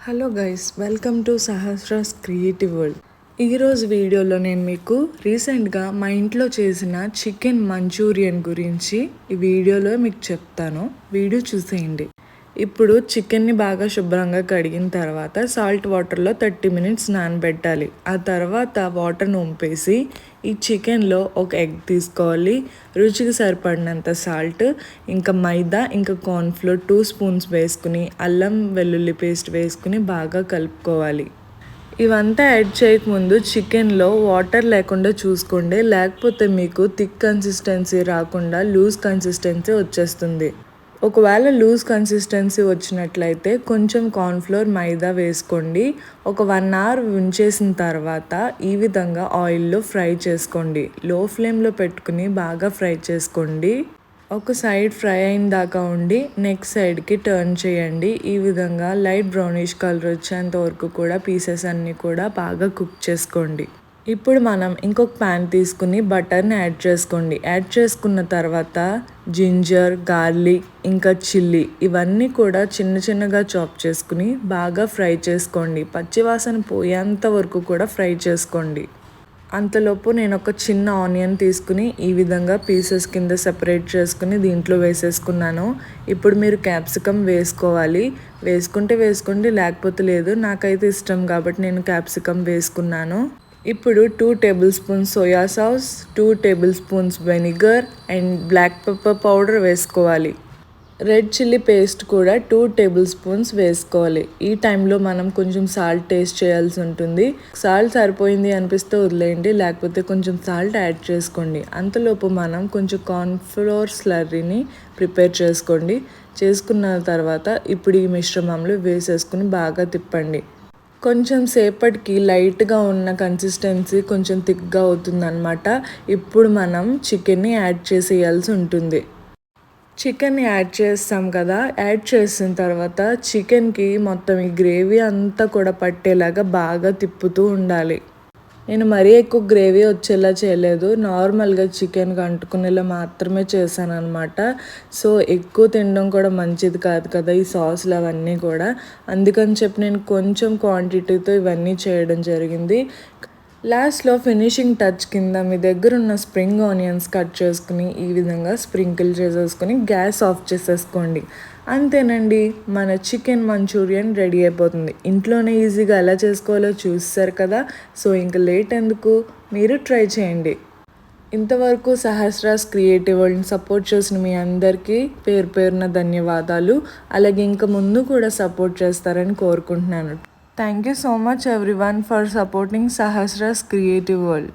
Hello guys, welcome to Sahasra's creative world. ఈరోజు వీడియోలో నేను మీకు రీసెంట్గా మా ఇంట్లో చేసిన చికెన్ మంచూరియన్ గురించి ఈ వీడియోలో మీకు చెప్తాను. వీడియో చూసేయండి. ఇప్పుడు చికెన్ని బాగా శుభ్రంగా కడిగిన తర్వాత సాల్ట్ వాటర్లో 30 మినిట్స్ నానబెట్టాలి. ఆ తర్వాత వాటర్ను వంపేసి ఈ చికెన్లో ఒక ఎగ్ తీసుకోవాలి, రుచికి సరిపడినంత సాల్ట్, ఇంకా మైదా, ఇంకా కార్న్ఫ్లోర్ 2 స్పూన్స్ వేసుకుని అల్లం వెల్లుల్లి పేస్ట్ వేసుకుని బాగా కలుపుకోవాలి. ఇవంతా యాడ్ చేయకముందు చికెన్లో వాటర్ లేకుండా చూసుకోండి, లేకపోతే మీకు థిక్ కన్సిస్టెన్సీ రాకుండా లూజ్ కన్సిస్టెన్సీ వచ్చేస్తుంది. ఒకవేళ లూజ్ కన్సిస్టెన్సీ వచ్చినట్లయితే కొంచెం కార్న్ఫ్లోర్ మైదా వేసుకోండి. ఒక 1 అవర్ ఉంచేసిన తర్వాత ఈ విధంగా ఆయిల్లో ఫ్రై చేసుకోండి. లో ఫ్లేమ్లో పెట్టుకుని బాగా ఫ్రై చేసుకోండి. ఒక సైడ్ ఫ్రై అయిన దాకా ఉండి నెక్స్ట్ సైడ్కి టర్న్ చేయండి. ఈ విధంగా లైట్ బ్రౌనిష్ కలర్ వచ్చేంత వరకు కూడా పీసెస్ అన్నీ కూడా బాగా కుక్ చేసుకోండి. ఇప్పుడు మనం ఇంకొక ప్యాన్ తీసుకుని బటర్ని యాడ్ చేసుకోండి. యాడ్ చేసుకున్న తర్వాత జింజర్, గార్లిక్, ఇంకా చిల్లీ ఇవన్నీ కూడా చిన్నగా చాప్ చేసుకుని బాగా ఫ్రై చేసుకోండి. పచ్చివాసన పోయేంత వరకు కూడా ఫ్రై చేసుకోండి. అంతలోపు నేను ఒక చిన్న ఆనియన్ తీసుకుని ఈ విధంగా పీసెస్ కింద సెపరేట్ చేసుకుని దీంట్లో వేసేసుకున్నాను. ఇప్పుడు మీరు క్యాప్సికమ్ వేసుకోవాలి. వేసుకుంటే వేసుకోండి, లేకపోతే లేదు. నాకైతే ఇష్టం కాబట్టి నేను క్యాప్సికమ్ వేసుకున్నాను. ఇప్పుడు 2 tablespoons soya sauce, 2 tablespoons vinegar and black pepper powder వేసుకోవాలి. రెడ్ చిల్లీ పేస్ట్ కూడా 2 టేబుల్ స్పూన్స్ వేసుకోవాలి. ఈ టైంలో మనం కొంచెం సాల్ట్ టేస్ట్ చేయాల్సి ఉంటుంది. సాల్ట్ సరిపోయింది అనిపిస్తే వదిలేయండి, లేకపోతే కొంచెం సాల్ట్ యాడ్ చేసుకోండి. అంతలోపు మనం కొంచెం కార్న్ఫ్లోర్ స్లర్రీని ప్రిపేర్ చేసుకోండి. చేసుకున్న తర్వాత ఇప్పుడు ఈ మిశ్రమంలో వేసేసుకుని బాగా తిప్పండి. కొంచెం సేపటికి లైట్గా ఉన్న కన్సిస్టెన్సీ కొంచెం థిక్గా అవుతుందన్నమాట. ఇప్పుడు మనం చికెన్ని యాడ్ చేసేయాల్సి ఉంటుంది. చికెన్ని యాడ్ చేస్తాం కదా, యాడ్ చేసిన తర్వాత చికెన్కి మొత్తం ఈ గ్రేవీ అంతా కూడా పట్టేలాగా బాగా తిప్పుతూ ఉండాలి. నేను మరీ ఎక్కువ గ్రేవీ వచ్చేలా చేయలేదు, నార్మల్గా చికెన్కి అంటుకునేలా మాత్రమే చేశాను అనమాట. సో ఎక్కువ తినడం కూడా మంచిది కాదు కదా ఈ సాస్లు అవన్నీ కూడా. అందుకని చెప్పి నేను కొంచెం క్వాంటిటీతో ఇవన్నీ చేయడం జరిగింది. లాస్ట్లో ఫినిషింగ్ టచ్ కింద మీ దగ్గర ఉన్న స్ప్రింగ్ ఆనియన్స్ కట్ చేసుకుని ఈ విధంగా స్ప్రింకిల్ చేసేసుకుని గ్యాస్ ఆఫ్ చేసేసుకోండి. అంతేనండి, మన చికెన్ మంచూరియన్ రెడీ అయిపోతుంది. ఇంట్లోనే ఈజీగా ఎలా చేసుకోవాలో చూస్తారు కదా. సో ఇంకా లేట్ ఎందుకు, మీరు ట్రై చేయండి. ఇంతవరకు సహస్రాస్ క్రియేటివ్ వరల్డ్ని సపోర్ట్ చేసిన మీ అందరికీ పేరు పేరున ధన్యవాదాలు. అలాగే ఇంకా ముందు కూడా సపోర్ట్ చేస్తారని కోరుకుంటున్నాను. Thank you so much everyone for supporting Sahasra's Creative World.